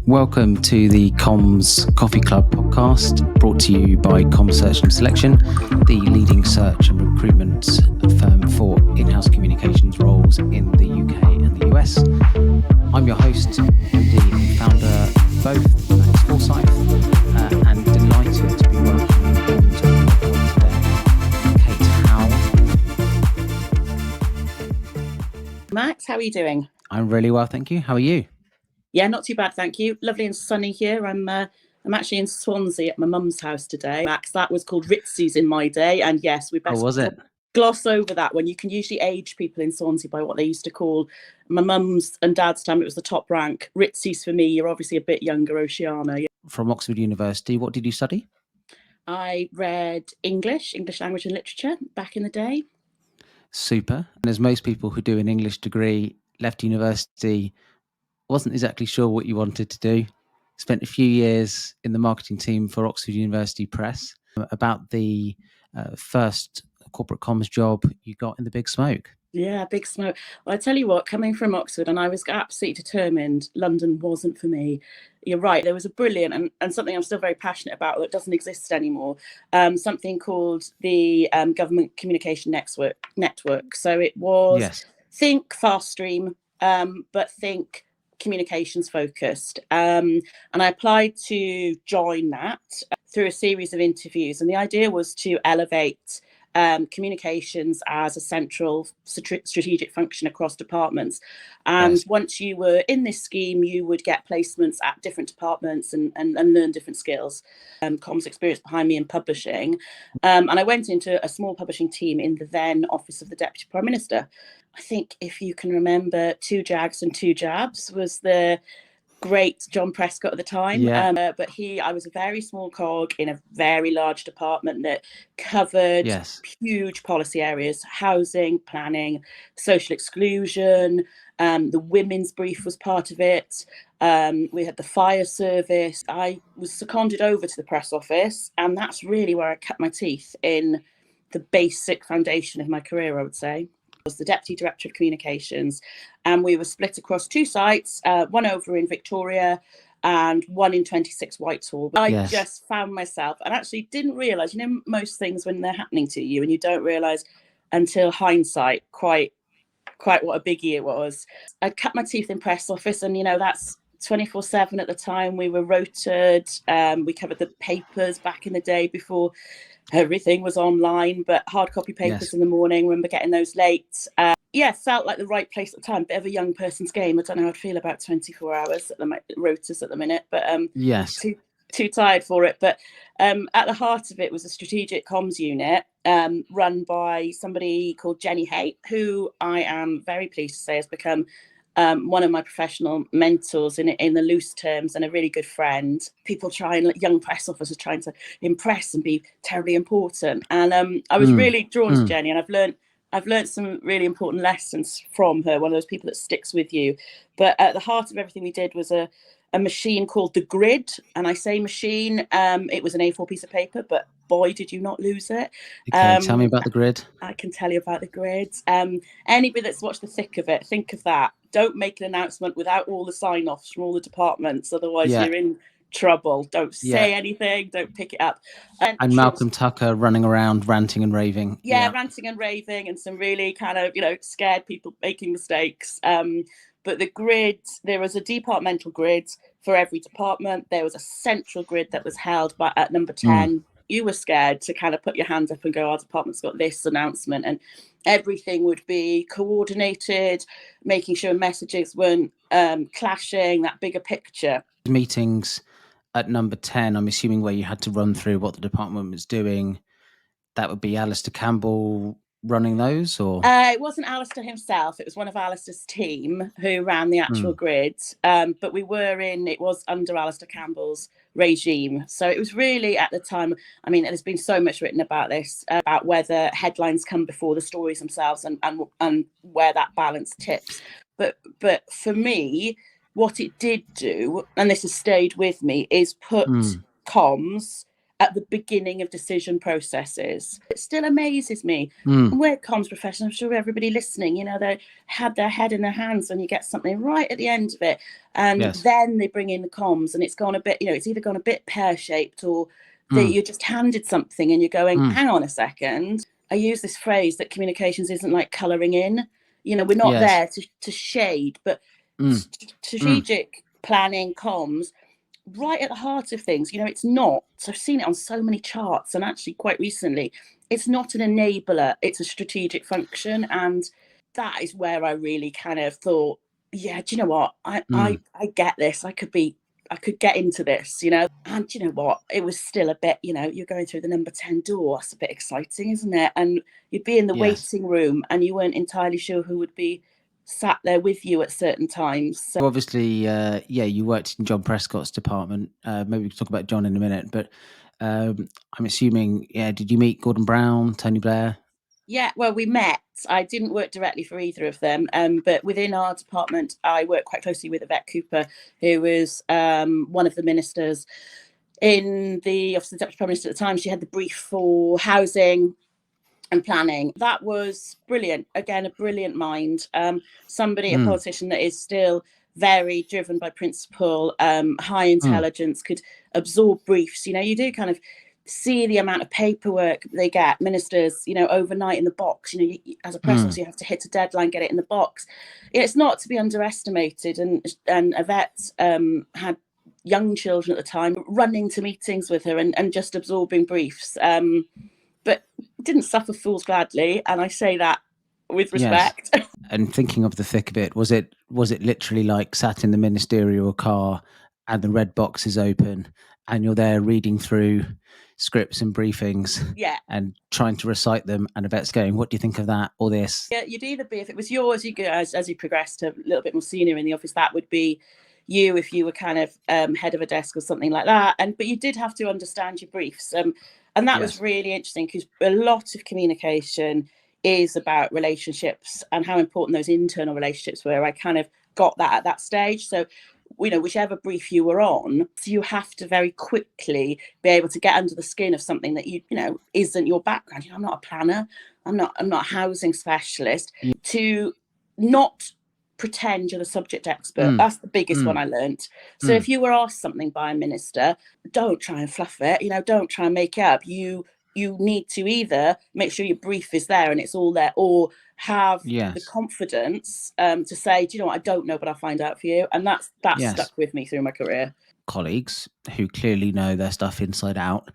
Welcome to the Comms Coffee Club podcast, brought to you by Comms Search and Selection, the leading search and recruitment firm for in-house communications roles in the UK and the US. I'm your host, MD and founder both, Max Forsyth, and delighted to be welcoming onto the podcast today, Kate Howell. Max, how are you doing? I'm really well, thank you. How are you? Yeah, not too bad, thank you. Lovely and sunny here. I'm actually in Swansea at my mum's house today. Max, that was called Ritzy's in my day, and yes, we best gloss over that when you can usually age people in Swansea by what they used to call. My mum's and dad's time, it was the top rank. Ritzy's for me. You're obviously a bit younger, Oceana. Yeah. From Oxford University, what did you study? I read English language and literature back in the day. Super. And as most people who do an English degree left university, wasn't exactly sure what you wanted to do. Spent a few years in the marketing team for Oxford University Press. About the first corporate comms job you got in the Big Smoke. Yeah, Big Smoke. Well, I tell you what, coming from Oxford, and I was absolutely determined London wasn't for me. You're right, there was a brilliant and something I'm still very passionate about that doesn't exist anymore, something called the Government Communication Network. So it was think fast stream, but think communications focused. And I applied to join that through a series of interviews. And the idea was to elevate communications as a central strategic function across departments. And once you were in this scheme, you would get placements at different departments and learn different skills. Comms experience behind me in publishing. And I went into a small publishing team in the then Office of the Deputy Prime Minister. I think if you can remember, 2 Jags and 2 Jabs was the great John Prescott at the time. But I was a very small cog in a very large department that covered huge policy areas: housing, planning, social exclusion. The women's brief was part of it. We had the fire service. I was seconded over to the press office, and that's really where I cut my teeth in the basic foundation of my career, I would say. Was the Deputy Director of Communications, and we were split across 2 sites, one over in Victoria and one in 26 Whitehall. I just found myself, and actually didn't realise, most things when they're happening to you and you don't realise until hindsight quite what a biggie it was. I cut my teeth in press office, and that's 24/7 at the time. We were rotated. We covered the papers back in the day before everything was online, but hard copy papers in the morning. Remember getting those late. Felt like the right place at the time. Bit of a young person's game. I don't know how I'd feel about 24 hours at the rotas at the minute, but too tired for it. But at the heart of it was a strategic comms unit run by somebody called Jenny Haight, who I am very pleased to say has become one of my professional mentors in the loose terms, and a really good friend. People young press officers trying to impress and be terribly important. And I was really drawn to Jenny, and I've learned some really important lessons from her. One of those people that sticks with you. But at the heart of everything we did was a machine called the Grid. And I say machine, it was an A4 piece of paper, but boy, did you not lose it. Okay, tell me about the Grid. I can tell you about the Grid. Anybody that's watched the thick of it, think of that. Don't make an announcement without all the sign-offs from all the departments, otherwise you're in trouble. Don't say anything, don't pick it up. And Malcolm Tucker running around ranting and raving. Ranting and raving, and some really kind of scared people making mistakes. But the Grid, there was a departmental grid for every department. There was a central grid that was held at number 10. You were scared to kind of put your hand up and go, our department's got this announcement, and everything would be coordinated, making sure messages weren't clashing, that bigger picture. Meetings at number 10, I'm assuming, where you had to run through what the department was doing. That would be Alistair Campbell running those, or? It wasn't Alistair himself. It was one of Alistair's team who ran the actual grid. But it was under Alistair Campbell's regime. So it was really, at the time, I mean, there's been so much written about this, about whether headlines come before the stories themselves and where that balance tips. But for me, what it did do, and this has stayed with me, is put comms at the beginning of decision processes. It still amazes me. Mm. And we're comms professionals, I'm sure everybody listening, you know, they had their head in their hands when you get something right at the end of it. And Yes. then they bring in the comms and it's gone a bit, you know, it's either gone a bit pear-shaped or that you're just handed something and you're going, hang on a second. I use this phrase that communications isn't like colouring in. You know, we're not Yes. there to shade, but strategic planning, comms, right at the heart of things. You know, it's not. So I've seen it on so many charts, and actually quite recently, it's not an enabler, it's a strategic function. And that is where I really kind of thought, yeah, do you know what? I get this. I could get into this, you know. And you know what? It was still a bit, you know, you're going through the number 10 door. That's a bit exciting, isn't it? And you'd be in the waiting room and you weren't entirely sure who would be sat there with you at certain times. So obviously, you worked in John Prescott's department. Maybe we can talk about John in a minute, but I'm assuming, did you meet Gordon Brown, Tony Blair? Yeah, well, we met. I didn't work directly for either of them, but within our department, I worked quite closely with Yvette Cooper, who was one of the ministers in the Office of the Deputy Prime Minister at the time. She had the brief for housing and planning. That was brilliant. Again, a brilliant mind. A politician that is still very driven by principle, high intelligence, could absorb briefs. You know, you do kind of see the amount of paperwork they get, ministers, you know, overnight in the box. You know, as a press officer, you have to hit a deadline, get it in the box. It's not to be underestimated. And Yvette had young children at the time running to meetings with her and just absorbing briefs. But didn't suffer fools gladly, and I say that with respect. Yes. And thinking of the thick of it, was it literally like sat in the ministerial car and the red box is open and you're there reading through scripts and briefings and trying to recite them, and Yvette's going, what do you think of that or this? Yeah, you'd either be, if it was yours, you go as you progressed to a little bit more senior in the office, that would be you if you were kind of head of a desk or something like that. But you did have to understand your briefs. And that was really interesting, because a lot of communication is about relationships and how important those internal relationships were. I kind of got that at that stage. So, you know, whichever brief you were on, you have to very quickly be able to get under the skin of something that you know isn't your background. You know, I'm not a planner, I'm not a housing specialist. To not pretend you're the subject expert. That's the biggest one I learned. So if you were asked something by a minister, don't try and fluff it, you know, don't try and make it up. You need to either make sure your brief is there and it's all there, or have the confidence to say, do you know what, I don't know, but I'll find out for you. And that's stuck with me through my career. Colleagues who clearly know their stuff inside out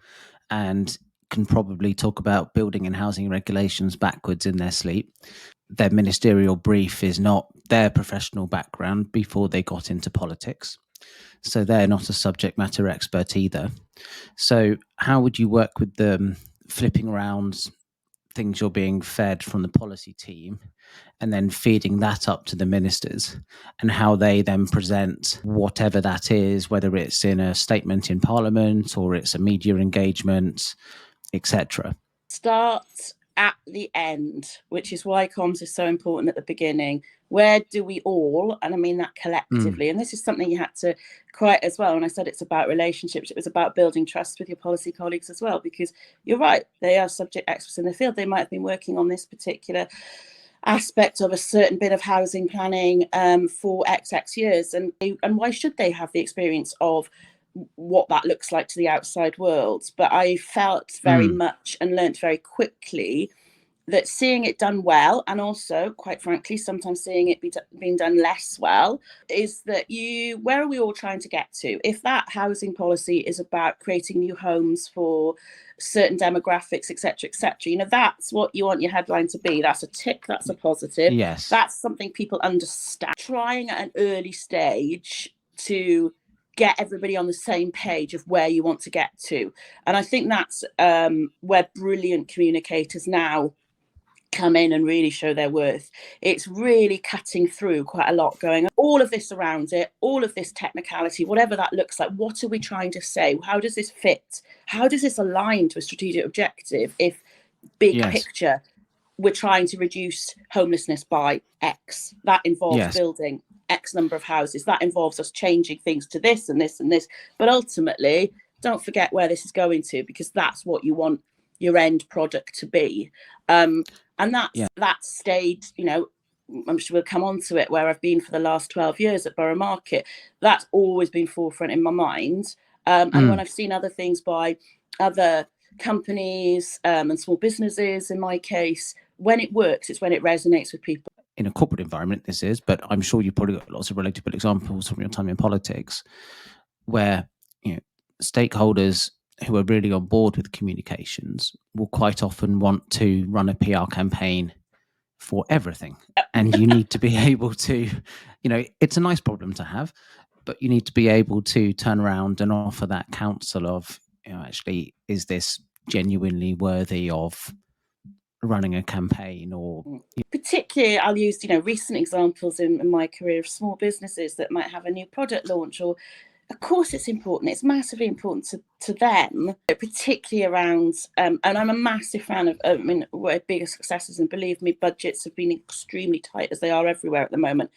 and can probably talk about building and housing regulations backwards in their sleep. Their ministerial brief is not their professional background before they got into politics. So they're not a subject matter expert either. So how would you work with them flipping around things you're being fed from the policy team and then feeding that up to the ministers, and how they then present whatever that is, whether it's in a statement in Parliament or it's a media engagement, etc.? Start at the end, which is why comms is so important at the beginning. Where do we all, and I mean that collectively, and this is something you had to quite as well. And I said it's about relationships, it was about building trust with your policy colleagues as well, because you're right, they are subject experts in the field. They might have been working on this particular aspect of a certain bit of housing planning for XX years, and why should they have the experience of what that looks like to the outside world? But I felt very much and learnt very quickly that seeing it done well, and also quite frankly sometimes seeing it being done less well, is that where are we all trying to get to? If that housing policy is about creating new homes for certain demographics, etc., you know, that's what you want your headline to be. That's a tick, that's a positive. Yes, that's something people understand. Trying at an early stage to get everybody on the same page of where you want to get to. And I think that's where brilliant communicators now come in and really show their worth. It's really cutting through quite a lot, going all of this around it, all of this technicality, whatever that looks like. What are we trying to say? How does this fit? How does this align to a strategic objective? If big picture, we're trying to reduce homelessness by X, that involves building X number of houses, that involves us changing things to this and this and this. But ultimately, don't forget where this is going to, because that's what you want your end product to be. And that stayed, you know, I'm sure we'll come on to it, where I've been for the last 12 years at Borough Market. That's always been forefront in my mind. And when I've seen other things by other companies and small businesses, in my case, when it works, it's when it resonates with people. In a corporate environment, this is, but I'm sure you've probably got lots of relatable examples from your time in politics where, you know, stakeholders who are really on board with communications will quite often want to run a PR campaign for everything. And you need to be able to, you know, it's a nice problem to have, but you need to be able to turn around and offer that counsel of, you know, actually, is this genuinely worthy of running a campaign? Or particularly, I'll use, you know, recent examples in my career of small businesses that might have a new product launch, or of course it's important, it's massively important to them, particularly around and I'm a massive fan of, I mean, we're bigger successes, and believe me, budgets have been extremely tight, as they are everywhere at the moment.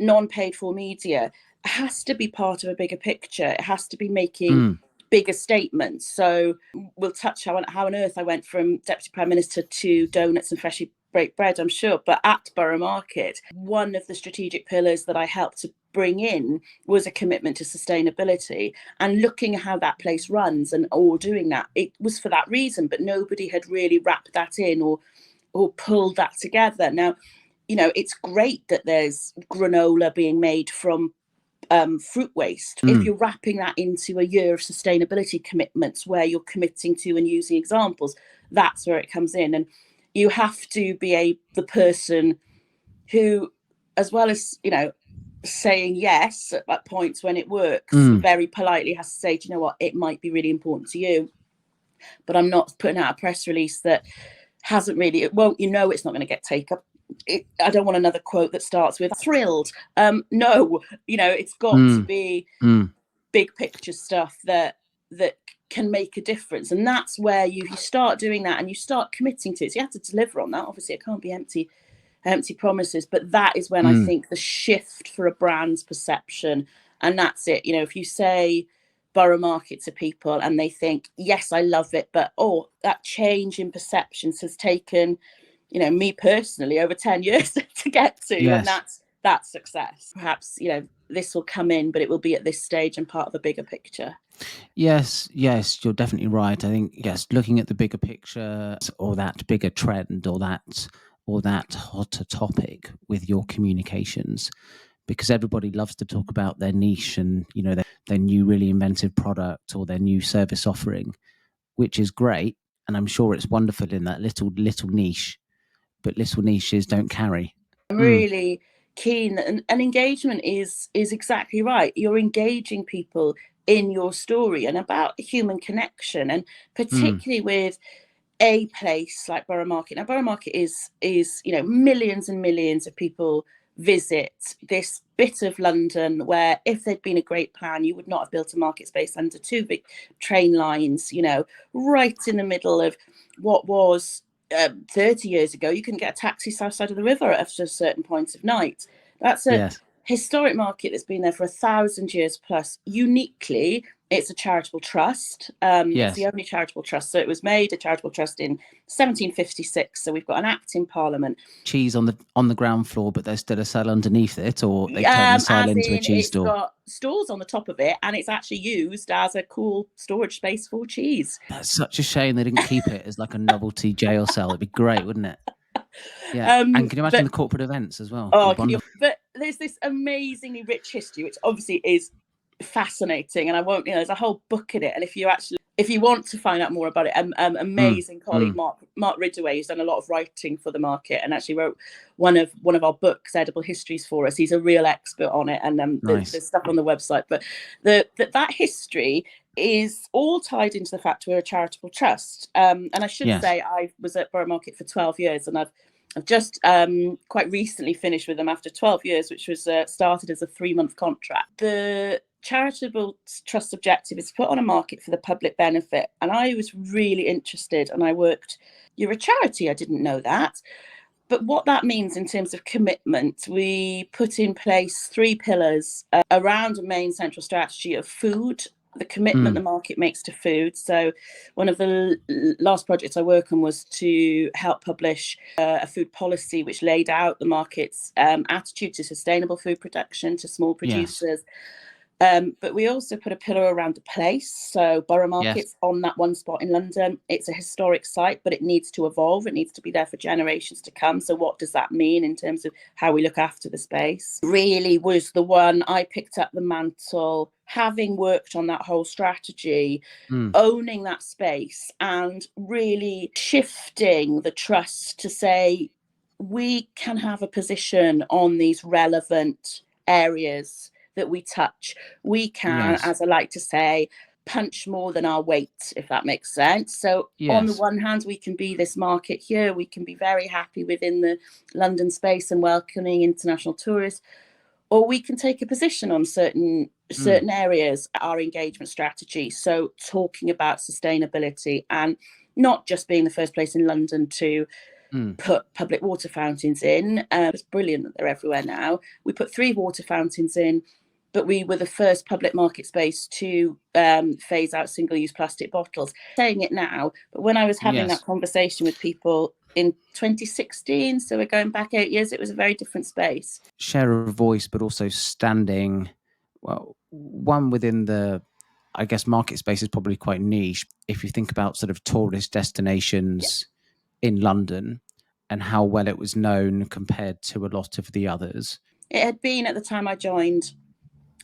Non-paid for media has to be part of a bigger picture. It has to be making bigger statements. So we'll touch how on earth I went from Deputy Prime Minister to donuts and freshly baked bread, I'm sure. But at Borough Market, one of the strategic pillars that I helped to bring in was a commitment to sustainability, and looking at how that place runs and all doing that. It was for that reason, but nobody had really wrapped that in or pulled that together. Now, you know, it's great that there's granola being made from fruit waste. If you're wrapping that into a year of sustainability commitments where you're committing to and using examples, that's where it comes in. And you have to be the person who, as well as, you know, saying yes at points when it works, very politely has to say, do you know what, it might be really important to you, but I'm not putting out a press release that hasn't really, it won't, you know, it's not going to get taken up. I don't want another quote that starts with thrilled. No, you know, it's got to be big picture stuff that can make a difference. And that's where you start doing that and you start committing to it. So you have to deliver on that. Obviously, it can't be empty promises, but that is when I think the shift for a brand's perception, and that's it. You know, if you say Borough Market to people and they think, yes, I love it, but that change in perceptions has taken, you know, me personally over 10 years to get to. Yes. And that's success. Perhaps, you know, this will come in, but it will be at this stage and part of a bigger picture. Yes, you're definitely right. I think, yes, looking at the bigger picture or that bigger trend or that hotter topic with your communications, because everybody loves to talk about their niche and, you know, their new really inventive product or their new service offering, which is great. And I'm sure it's wonderful in that little niche, but little niches don't carry. I'm really keen, and engagement is exactly right. You're engaging people in your story and about human connection, and particularly with a place like Borough Market. Now, Borough Market is, you know, millions and millions of people visit this bit of London where, if there'd been a great plan, you would not have built a market space under two big train lines, you know, right in the middle of what was 30 years ago, you couldn't get a taxi south side of the river after a certain point of night. That's a historic market that's been there for 1,000 years plus. Uniquely, it's a charitable trust. It's the only charitable trust. So it was made a charitable trust in 1756. So we've got an act in Parliament. Cheese on the ground floor, but there's still a cell underneath it, or they turn the cell into a cheese store. It's got stores on the top of it, and it's actually used as a cool storage space for cheese. That's such a shame they didn't keep it as like a novelty jail cell. It'd be great, wouldn't it? Yeah. And can you imagine the corporate events as well? But there's this amazingly rich history, which obviously is fascinating, and I won't, you know, there's a whole book in it. And if you want to find out more about it, amazing colleague Mark Ridgway, who's done a lot of writing for the market and actually wrote one of our books, Edible Histories, for us. He's a real expert on it, and nice. there's stuff on the website. But that history is all tied into the fact we're a charitable trust. And I should say I was at Borough Market for 12 years, and I've just quite recently finished with them after 12 years, which was started as a 3-month contract. The charitable trust objective is to put on a market for the public benefit. And I was really interested, and you're a charity, I didn't know that. But what that means in terms of commitment, we put in place 3 pillars around a main central strategy of food, the commitment the market makes to food. So one of the last projects I worked on was to help publish a food policy which laid out the market's attitude to sustainable food production, to small producers. But we also put a pillar around the place. So Borough Market's on that one spot in London. It's a historic site, but it needs to evolve. It needs to be there for generations to come. So what does that mean in terms of how we look after the space? Really was the one I picked up the mantle, having worked on that whole strategy, owning that space and really shifting the trust to say, we can have a position on these relevant areas that we touch. We can, as I like to say, punch more than our weight, if that makes sense. So on the one hand, we can be this market here. We can be very happy within the London space and welcoming international tourists, or we can take a position on certain areas, our engagement strategy. So talking about sustainability and not just being the first place in London to put public water fountains in. It's brilliant that they're everywhere now. We put 3 water fountains in, but we were the first public market space to phase out single-use plastic bottles. Saying it now, but when I was having that conversation with people in 2016, so we're going back 8 years, it was a very different space. Share a voice, but also standing, well, one within the, I guess, market space is probably quite niche. If you think about sort of tourist destinations in London and how well it was known compared to a lot of the others. It had been, at the time I joined,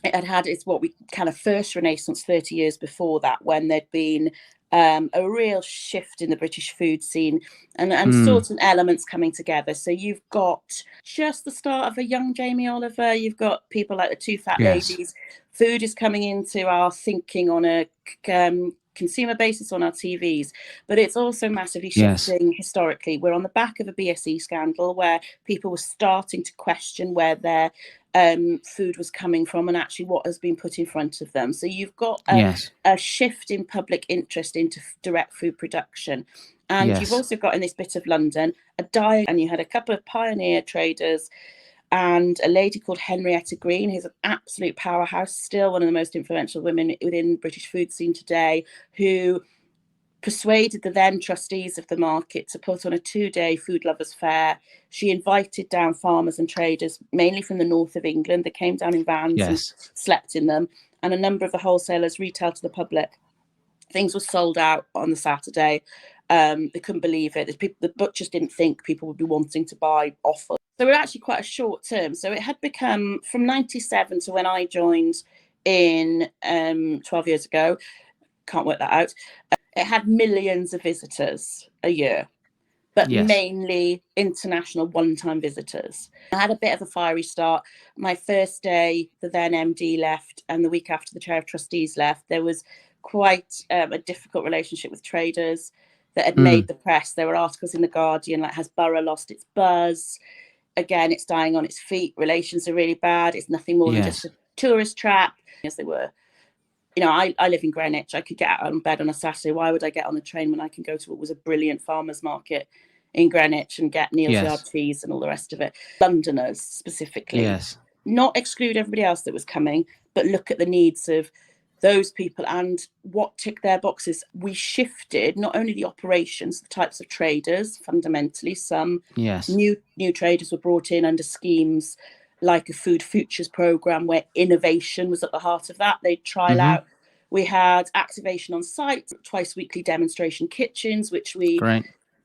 it had it's what we kind of first renaissance 30 years before that, when there'd been a real shift in the British food scene and certain elements coming together. So you've got just the start of a young Jamie Oliver. You've got people like the Two Fat Ladies. Food is coming into our thinking on a consumer basis on our TVs, but it's also massively shifting historically. We're on the back of a BSE scandal where people were starting to question where their food was coming from and actually what has been put in front of them. So you've got a shift in public interest into direct food production. And you've also got in this bit of London a diet, and you had a couple of pioneer traders and a lady called Henrietta Green, who's an absolute powerhouse, still one of the most influential women within British food scene today, who persuaded the then trustees of the market to put on a 2-day food lovers fair. She invited down farmers and traders, mainly from the north of England. They came down in vans and slept in them. And a number of the wholesalers retailed to the public. Things were sold out on the Saturday. They couldn't believe it. The butchers didn't think people would be wanting to buy offal. So we're actually quite a short term. So it had become, from 97 to when I joined in 12 years ago, can't work that out, it had millions of visitors a year, but mainly international one-time visitors. I had a bit of a fiery start. My first day, the then MD left, and the week after the chair of trustees left, there was quite a difficult relationship with traders that had made the press. There were articles in The Guardian like, has Borough lost its buzz? Again, it's dying on its feet. Relations are really bad. It's nothing more than just a tourist trap, as they were. You know, I live in Greenwich. I could get out of bed on a Saturday. Why would I get on the train when I can go to what was a brilliant farmers market in Greenwich and get Neal's Yard cheese and all the rest of it? Londoners specifically. Not exclude everybody else that was coming, but look at the needs of those people and what ticked their boxes. We shifted not only the operations, the types of traders, fundamentally. Some new traders were brought in under schemes like a Food Futures programme where innovation was at the heart of that. They'd trial out. We had activation on site, twice weekly demonstration kitchens, which we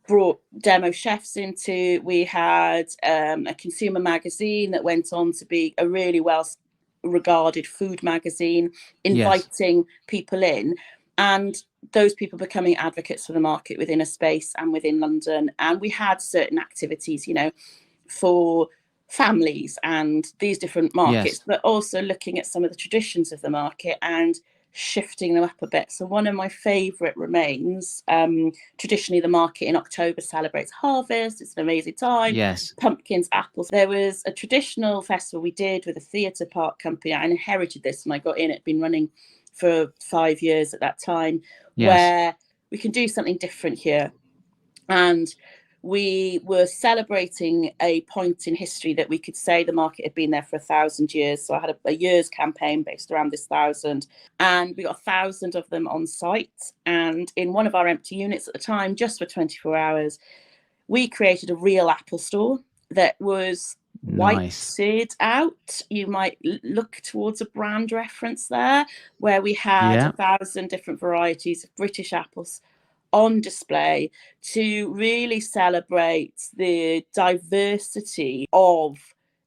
brought demo chefs into. We had a consumer magazine that went on to be a really well-regarded food magazine, inviting people in, and those people becoming advocates for the market within a space and within London. And we had certain activities, you know, for families and these different markets, but also looking at some of the traditions of the market and shifting them up a bit. So one of my favourite remains, traditionally the market in October celebrates harvest. It's an amazing time. Pumpkins, apples. There was a traditional festival we did with a theatre park company. I inherited this when I got in. It'd been running for 5 years at that time, where we can do something different here. And we were celebrating a point in history that we could say the market had been there for 1,000 years. So I had a year's campaign based around this 1,000, and we got 1,000 of them on site. And in one of our empty units at the time, just for 24 hours, we created a real Apple store that was whited out. You might look towards a brand reference there, where we had 1,000 different varieties of British apples on display to really celebrate the diversity of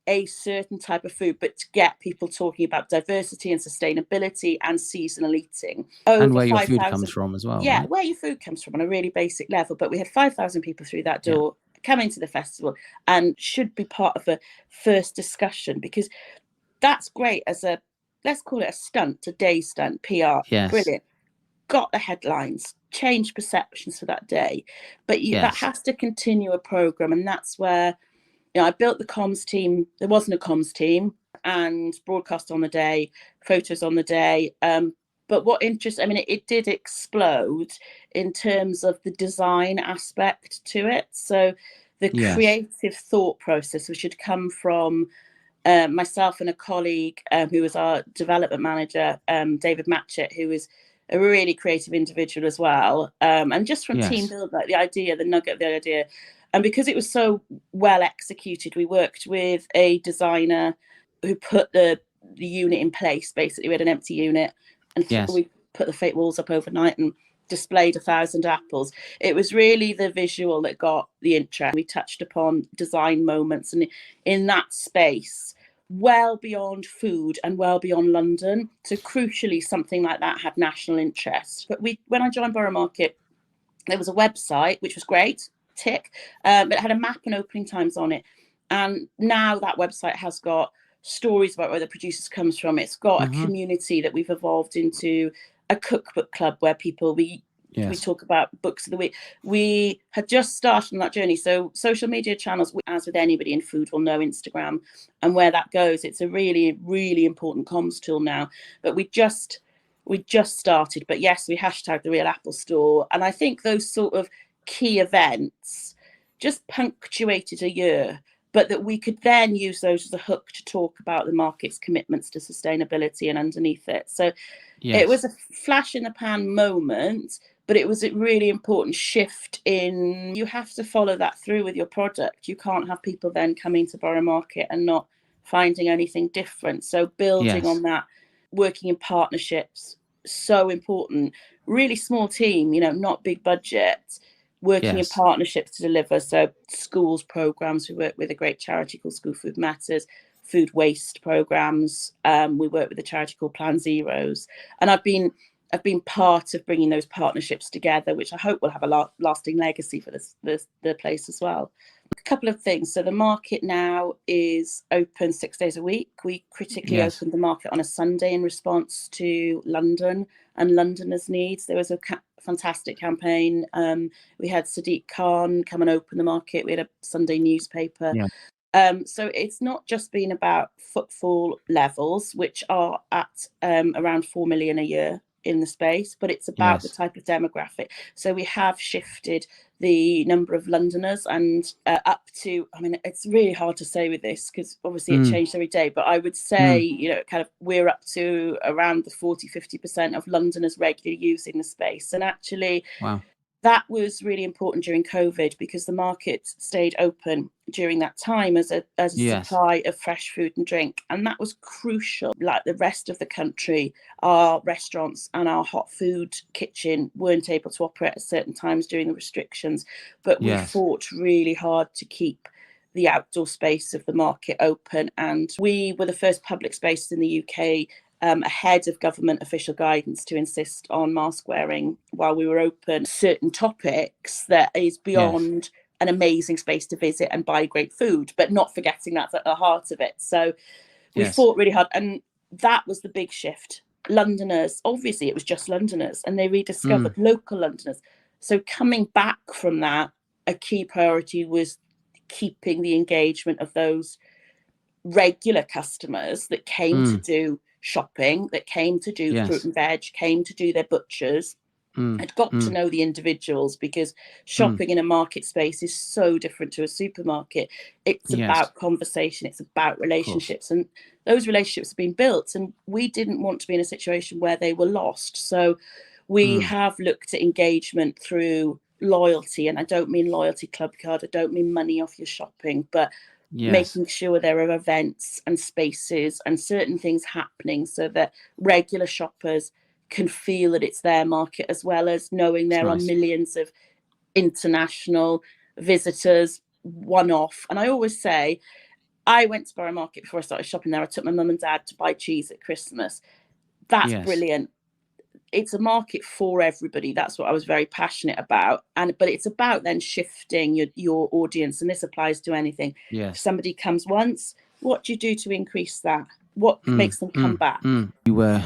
a certain type of food, but to get people talking about diversity and sustainability and seasonal eating. And where your food comes from as well. Yeah, right? where your food comes from on a really basic level. But we had 5,000 people through that door coming to the festival, and should be part of a first discussion, because that's great as a, let's call it a stunt, a day stunt, PR. Yes. Brilliant. Got the headlines, changed perceptions for that day. But that has to continue a programme. And that's where, I built the comms team. There wasn't a comms team, and broadcast on the day, photos on the day. But what interests, it did explode in terms of the design aspect to it. So the creative thought process, which had come from myself and a colleague who was our development manager, David Matchett, who was a really creative individual as well. And just from team build, like the idea, the nugget of the idea. And because it was so well executed, we worked with a designer who put the unit in place. Basically, we had an empty unit, and we put the fake walls up overnight and displayed 1,000 apples. It was really the visual that got the interest. We touched upon design moments, and in that space, well beyond food and well beyond London. So crucially, something like that had national interest. But when I joined Borough Market, there was a website, which was great, tick, but it had a map and opening times on it. And now that website has got stories about where the producers comes from. It's got a community that we've evolved into, a cookbook club where people, we talk about books of the week. We had just started on that journey. So social media channels, as with anybody in food, will know Instagram and where that goes. It's a really, really important comms tool now. But we just started. But yes, we hashtagged the Real Apple Store. And I think those sort of key events just punctuated a year, but that we could then use those as a hook to talk about the market's commitments to sustainability and underneath it. So it was a flash in the pan moment, but it was a really important shift in, you have to follow that through with your product. You can't have people then coming to Borough Market and not finding anything different. So building on that, working in partnerships, so important. Really small team, not big budget, working in partnerships to deliver. So schools programs, we work with a great charity called School Food Matters, food waste programs. We work with a charity called Plan Zeros, and I've been part of bringing those partnerships together, which I hope will have a lasting legacy for the place as well. A couple of things. So the market now is open 6 days a week. We critically opened the market on a Sunday in response to London and Londoners' needs. There was a fantastic campaign. We had Sadiq Khan come and open the market. We had a Sunday newspaper. So it's not just been about footfall levels, which are at around 4 million a year in the space, but it's about the type of demographic. So we have shifted the number of Londoners and up to, it's really hard to say with this because obviously it changed every day, but I would say, we're up to around the 40-50% of Londoners regularly using the space. And actually, that was really important during COVID because the market stayed open during that time as a supply of fresh food and drink. And that was crucial. Like the rest of the country, our restaurants and our hot food kitchen weren't able to operate at certain times during the restrictions. But we fought really hard to keep the outdoor space of the market open. And we were the first public spaces in the UK ahead of government official guidance to insist on mask wearing while we were open. Certain topics that is beyond an amazing space to visit and buy great food, but not forgetting that's at the heart of it. So we fought really hard, and that was the big shift. Londoners, obviously it was just Londoners, and they rediscovered local Londoners. So coming back from that, a key priority was keeping the engagement of those regular customers that came to do shopping, that came to do fruit and veg, came to do their butchers, I'd got to know the individuals, because shopping in a market space is so different to a supermarket. It's about conversation, it's about relationships, and those relationships have been built, and we didn't want to be in a situation where they were lost. So we have looked at engagement through loyalty, and I don't mean loyalty club card, I don't mean money off your shopping, but making sure there are events and spaces and certain things happening so that regular shoppers can feel that it's their market, as well as knowing there are millions of international visitors one-off. And I always say, I went to Borough Market before I started shopping there. I took my mum and dad to buy cheese at Christmas. That's brilliant. It's a market for everybody. That's what I was very passionate about. But it's about then shifting your audience, and this applies to anything. If somebody comes once, what do you do to increase that? What makes them come back? You were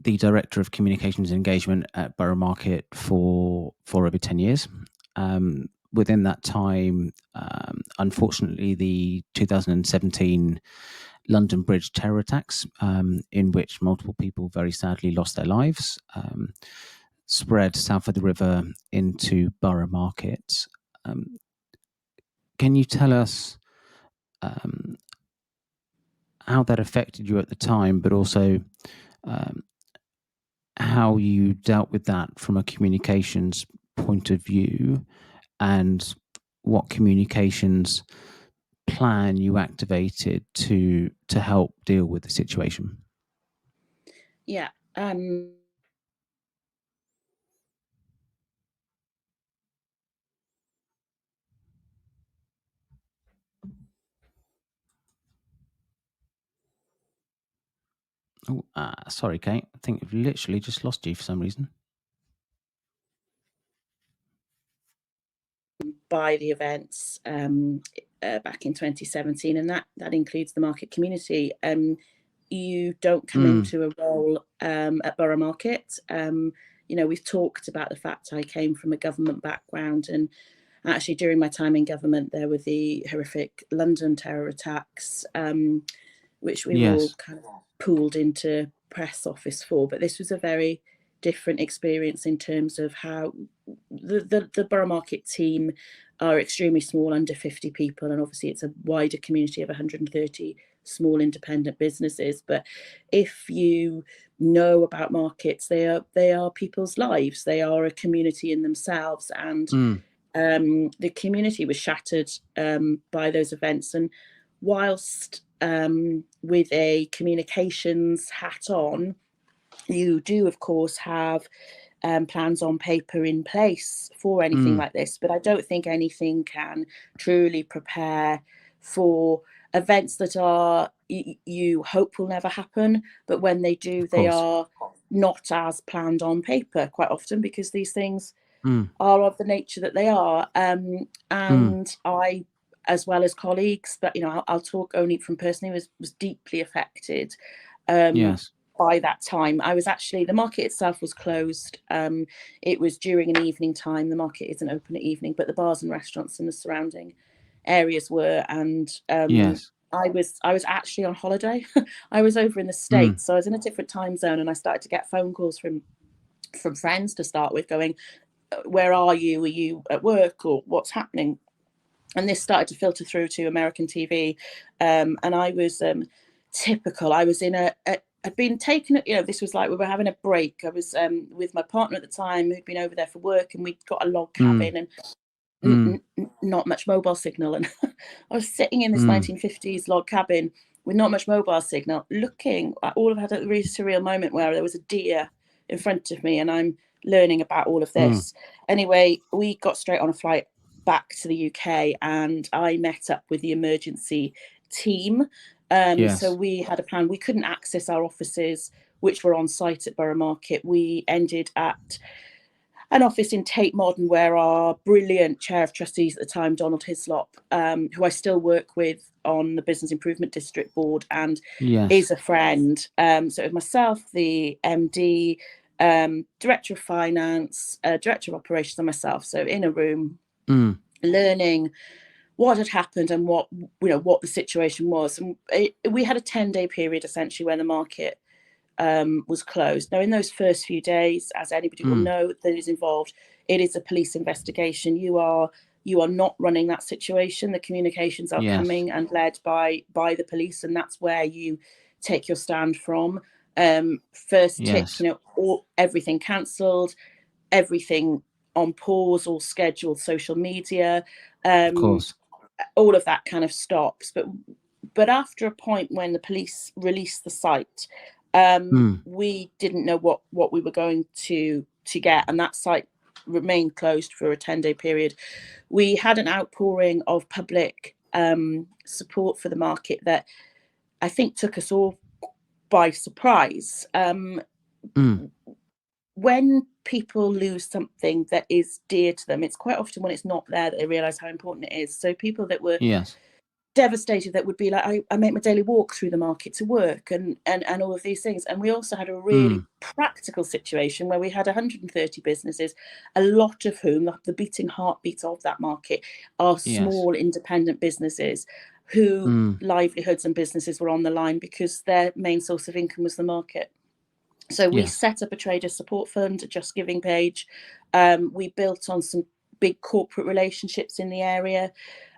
the Director of Communications and Engagement at Borough Market for over 10 years. Within that time, unfortunately, the 2017 London Bridge terror attacks, in which multiple people very sadly lost their lives, spread south of the river into Borough Market. Can you tell us how that affected you at the time, but also how you dealt with that from a communications point of view, and what communications plan you activated to help deal with the situation? Yeah. Sorry, Kate. I think I've literally just lost you for some reason. By the events back in 2017, and that includes the market community. You don't come into a role at Borough Market. We've talked about the fact I came from a government background, and actually during my time in government there were the horrific London terror attacks, which we all kind of pooled into press office for. But this was a very different experience in terms of how the Borough Market team are extremely small, under 50 people, and obviously it's a wider community of 130 small independent businesses. But if you know about markets, they are people's lives. They are a community in themselves, and the community was shattered by those events. And whilst with a communications hat on, you do of course have plans on paper in place for anything like this, but I don't think anything can truly prepare for events that are you hope will never happen, but when they do, they are not as planned on paper quite often, because these things are of the nature that they are. And I, as well as colleagues, but I'll talk only from personally, was deeply affected by that time. I was actually, the market itself was closed. It was during an evening time. The market isn't open at evening, but the bars and restaurants in the surrounding areas were. And I was actually on holiday. I was over in the States, so I was in a different time zone, and I started to get phone calls from friends to start with, going, "Where are you? Are you at work, or what's happening?" And this started to filter through to American TV, and I was typical. I was in I'd been taken, this was like we were having a break. I was with my partner at the time, who'd been over there for work, and we'd got a log cabin and not much mobile signal. And I was sitting in this 1950s log cabin with not much mobile signal, looking. All of had a really surreal moment where there was a deer in front of me, and I'm learning about all of this. Anyway, we got straight on a flight back to the UK, and I met up with the emergency team. So we had a plan. We couldn't access our offices, which were on site at Borough Market. We ended at an office in Tate Modern, where our brilliant chair of trustees at the time, Donald Hislop, who I still work with on the Business Improvement District Board and is a friend. So it was myself, the MD, Director of Finance, Director of Operations, and myself. So in a room, learning what had happened and what the situation was. And we had a 10-day period essentially when the market was closed. Now, in those first few days, as anybody will know that is involved, it is a police investigation. You are not running that situation. The communications are coming and led by the police, and that's where you take your stand from. First tip, everything cancelled, everything on pause or scheduled social media. Of course. All of that kind of stops. But after a point when the police released the site, we didn't know what we were going to get, and that site remained closed for a 10-day period. We had an outpouring of public support for the market that I think took us all by surprise. When people lose something that is dear to them, it's quite often when it's not there that they realise how important it is. So people that were devastated, that would be like, I make my daily walk through the market to work and all of these things. And we also had a really practical situation where we had 130 businesses, a lot of whom, the beating heartbeat of that market, are small independent businesses who livelihoods and businesses were on the line because their main source of income was the market. So we set up a trader support fund, a Just Giving page. We built on some big corporate relationships in the area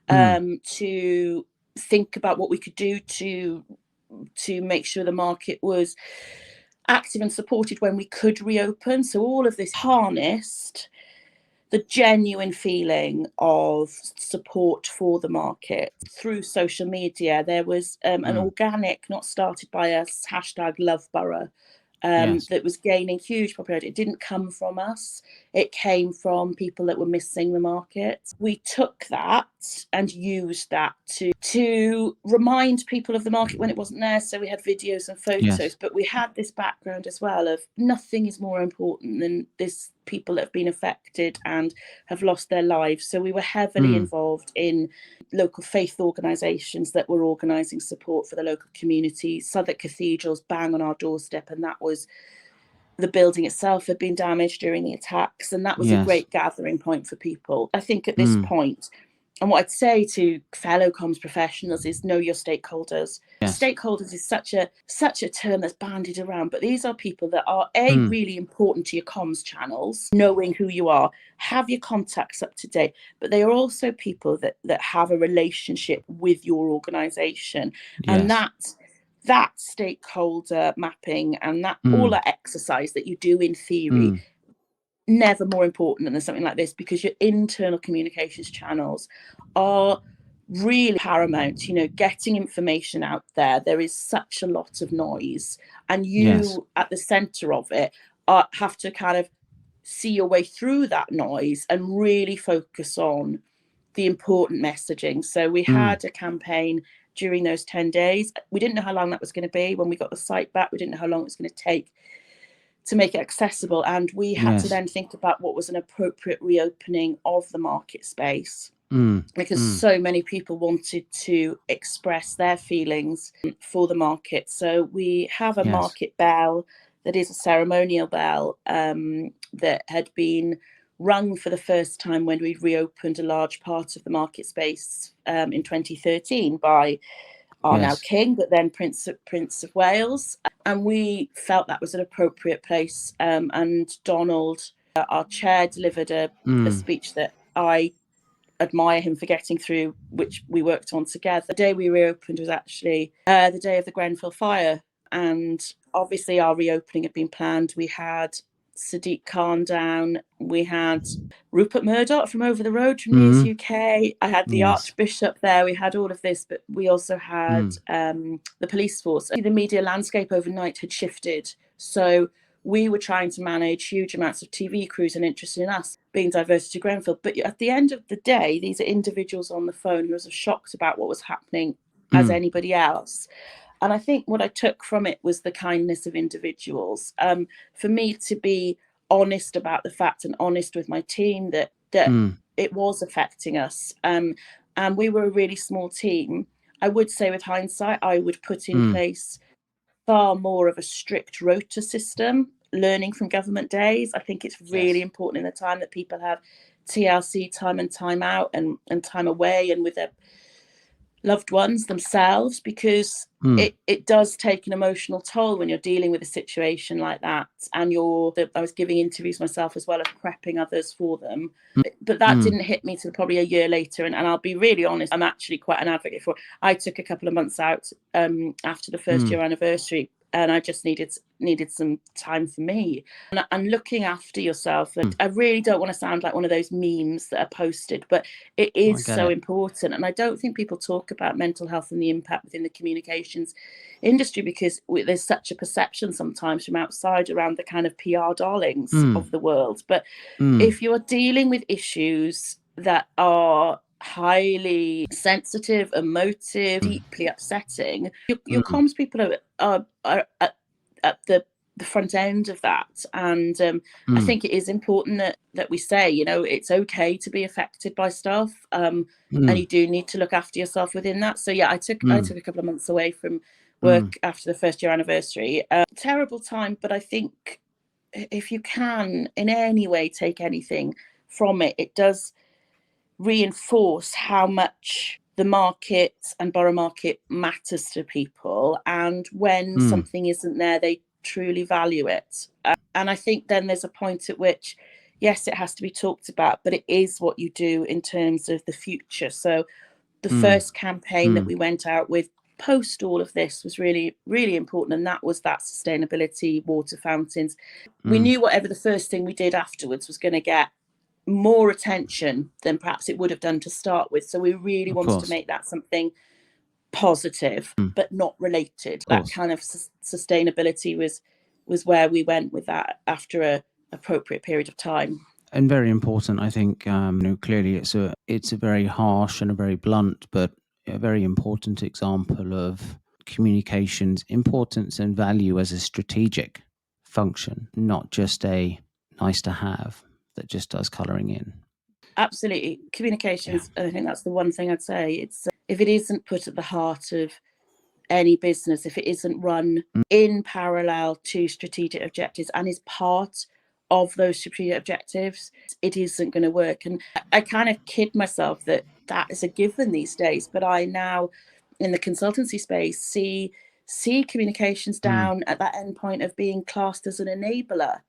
to think about what we could do to make sure the market was active and supported when we could reopen. So all of this harnessed the genuine feeling of support for the market through social media. There was an organic, not started by us, #LoveBorough. That was gaining huge popularity. It didn't come from us. It came from people that were missing the market. We took that and used that to remind people of the market when it wasn't there. So we had videos and photos, but we had this background as well of nothing is more important than this people that have been affected and have lost their lives. So we were heavily involved in local faith organisations that were organising support for the local community. Southwark Cathedral's bang on our doorstep, and that was, the building itself had been damaged during the attacks, and that was a great gathering point for people. I think at this point, and what I'd say to fellow comms professionals is know your stakeholders. Stakeholders is such a term that's bandied around, but these are people that are really important to your comms channels, knowing who you are, have your contacts up to date, but they are also people that have a relationship with your organisation. And that stakeholder mapping and that all that exercise that you do in theory, never more important than something like this, because your internal communications channels are really paramount. Getting information out there is such a lot of noise, and you at the center of it have to kind of see your way through that noise and really focus on the important messaging. So we had a campaign during those 10 days. We didn't know how long that was going to be. When we got the site back, we didn't know how long it was going to take to make it accessible, and we had to then think about what was an appropriate reopening of the market space, because so many people wanted to express their feelings for the market. So we have a market bell that is a ceremonial bell that had been rung for the first time when we reopened a large part of the market space in 2013 by our now king, but then Prince of Wales. And we felt that was an appropriate place. And Donald, our chair, delivered a speech that I admire him for getting through, which we worked on together. The day we reopened was actually the day of the Grenfell fire. And obviously our reopening had been planned. We had Sadiq Khan down. We had Rupert Murdoch from over the road from News UK. I had the Archbishop there. We had all of this, but we also had the police force. The media landscape overnight had shifted. So we were trying to manage huge amounts of TV crews and interest in us being diverted to Grenfell. But at the end of the day, these are individuals on the phone who was as shocked about what was happening as anybody else. And I think what I took from it was the kindness of individuals. For me to be honest about the fact and honest with my team that it was affecting us. And we were a really small team. I would say with hindsight, I would put in place far more of a strict rota system, learning from government days. I think it's really important in the time that people have TLC, time and time out, and time away, and with loved ones themselves, because it does take an emotional toll when you're dealing with a situation like that. And I was giving interviews myself as well as prepping others for them. But that didn't hit me till probably a year later. And I'll be really honest, I'm actually quite an advocate for it. I took a couple of months out after the first year anniversary, and I just needed some time for me and looking after yourself. And I really don't want to sound like one of those memes that are posted, but it is so important. And I don't think people talk about mental health and the impact within the communications industry, because there's such a perception sometimes from outside around the kind of PR darlings of the world. But if you're dealing with issues that are highly sensitive, emotive, deeply upsetting, your comms people are at the front end of that. And I think it is important that we say, it's okay to be affected by stuff, and you do need to look after yourself within that. So yeah, I took a couple of months away from work after the first year anniversary. Terrible time, but I think if you can in any way take anything from it, it does reinforce how much the market and Borough market matters to people, and when something isn't there, they truly value it. And I think then there's a point at which, yes, it has to be talked about, but it is what you do in terms of the future. So the first campaign that we went out with post all of this was really, really important, and that was that sustainability water fountains. We knew whatever the first thing we did afterwards was going to get more attention than perhaps it would have done to start with. So we really wanted to make that something positive, but not related. That kind of sustainability was where we went with that after a appropriate period of time. And very important, I think. Clearly, it's a very harsh and a very blunt, but a very important example of communications importance and value as a strategic function, not just a nice to have that just does colouring in. Absolutely. Communications, I think that's the one thing I'd say. It's if it isn't put at the heart of any business, if it isn't run in parallel to strategic objectives and is part of those strategic objectives, it isn't going to work. And I kind of kid myself that is a given these days, but I now in the consultancy space see communications down at that end point of being classed as an enabler.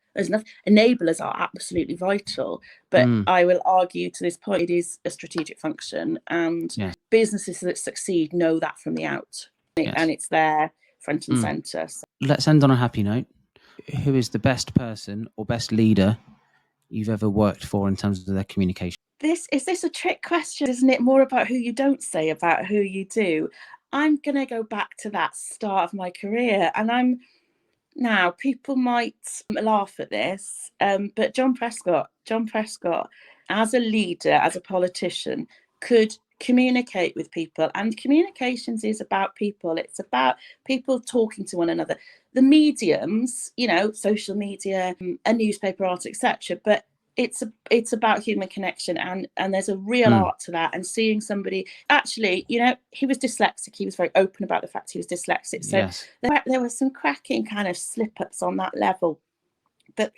Enablers are absolutely vital, but I will argue to this point it is a strategic function, and businesses that succeed know that from the out, and it's there front and centre. So. Let's end on a happy note. Who is the best person or best leader you've ever worked for in terms of their communication? Is this a trick question? Isn't it more about who you don't say, about who you do? I'm going to go back to that start of my career, and now people might laugh at this, but John Prescott, as a leader, as a politician, could communicate with people, and communications is about people. It's about people talking to one another. The mediums, social media, a newspaper article, etc. But it's about human connection, and there's a real art to that. And seeing somebody, actually, he was dyslexic. He was very open about the fact he was dyslexic. So there were some cracking kind of slip-ups on that level. But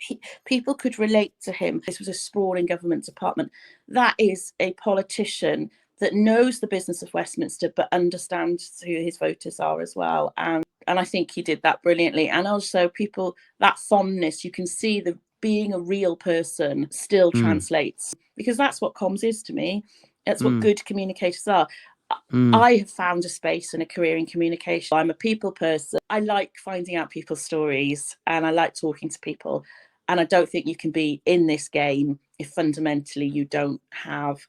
people could relate to him. This was a sprawling government department. That is a politician that knows the business of Westminster, but understands who his voters are as well. And I think he did that brilliantly. And also people, that fondness, you can see the being a real person still translates, because that's what comms is to me. That's what good communicators are. I have found a space and a career in communication. I'm a people person. I like finding out people's stories, and I like talking to people. And I don't think you can be in this game if fundamentally you don't have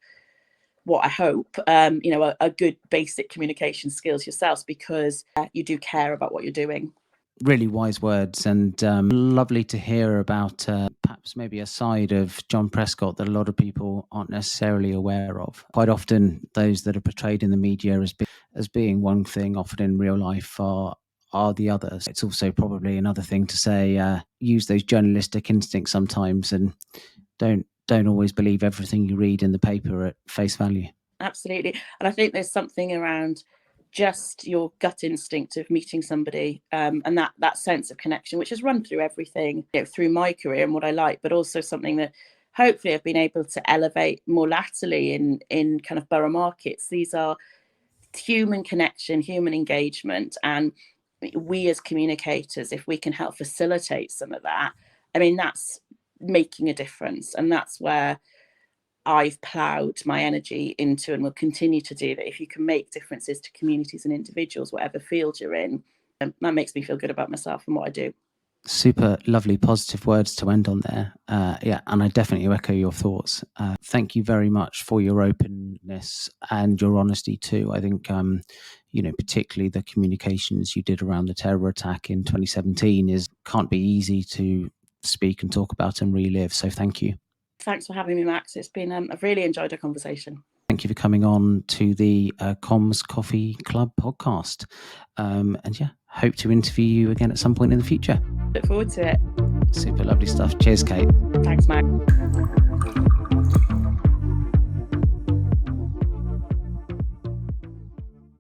what I hope, a good basic communication skills yourselves, because you do care about what you're doing. Really wise words, and lovely to hear about perhaps maybe a side of John Prescott that a lot of people aren't necessarily aware of. Quite often those that are portrayed in the media as being one thing, often in real life are the others. It's also probably another thing to say, use those journalistic instincts sometimes, and don't always believe everything you read in the paper at face value. Absolutely. And I think there's something around just your gut instinct of meeting somebody, and that sense of connection, which has run through everything, through my career and what I like, but also something that hopefully I've been able to elevate more latterly in kind of borough markets. These are human connection, human engagement, and we as communicators, if we can help facilitate some of that, I mean, that's making a difference. And that's where I've ploughed my energy into and will continue to do that. If you can make differences to communities and individuals, whatever field you're in, that makes me feel good about myself and what I do. Super lovely, positive words to end on there. Yeah, and I definitely echo your thoughts. Thank you very much for your openness and your honesty too. I think, particularly the communications you did around the terror attack in 2017 can't be easy to speak and talk about and relive. So thank you. Thanks for having me, Max. It's been, I've really enjoyed our conversation. Thank you for coming on to the Comms Coffee Club podcast. And yeah, hope to interview you again at some point in the future. Look forward to it. Super lovely stuff. Cheers, Kate. Thanks, Max.